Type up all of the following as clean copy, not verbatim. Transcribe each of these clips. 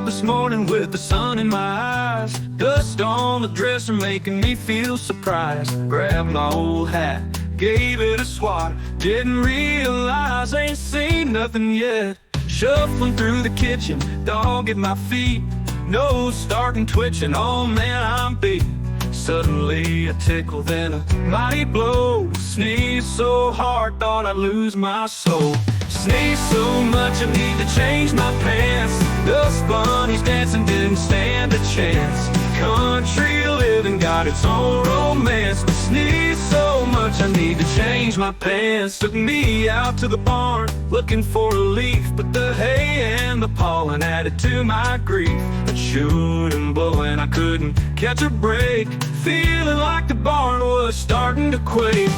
this morning with the sun in my eyes. Dust on the dresser making me feel surprised. Grabbed my old hat, gave it a swat. Didn't realize I ain't seen nothing yet. Shuffling through the kitchen, dog at my feet. Nose starting twitching, oh man, I'm beat. Suddenly a tickle, then a mighty blow. Sneeze so hard, thought I'd lose my soul. Sneeze so much I need to change my pants. Dust bunnies dancing didn't stand a chance. Country living got its own romance. But sneeze so much I need to change my pants. Took me out to the barn looking for a leaf, but the hay and the pollen added to my grief. A chewing and blowing, I couldn't catch a break. Feeling like the barn was starting to quake.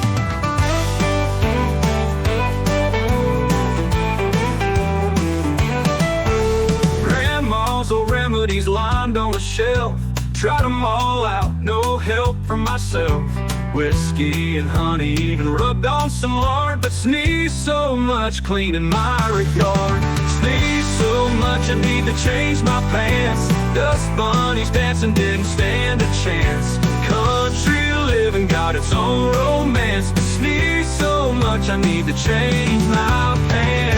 Grandma's old remedies lined on a shelf. Tried them all out, no help from myself. Whiskey and honey, even rubbed on some lard. But sneeze so much, cleaning my regard. Sneeze so much, I need to change my pants. Dust bunnies dancing didn't stand a chance. Country living got its own romance. But sneeze so much, I need to change my pants.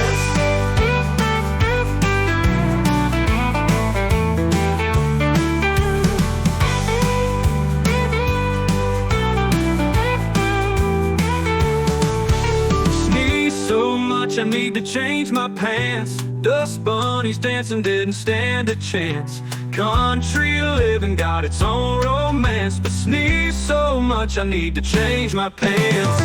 So much I need to change my pants. Dust bunnies dancing didn't stand a chance. Country living got its own romance. But sneeze so much I need to change my pants.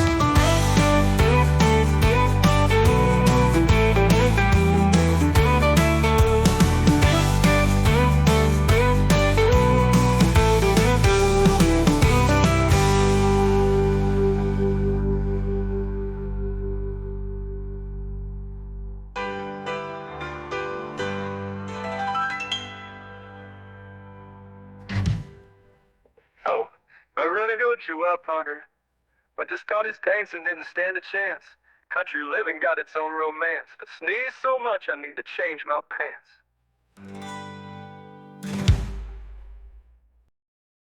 Oh, I really do it you up, Hunter. But this Scottish dancing didn't stand a chance. Country living got its own romance. But sneeze so much I need to change my pants.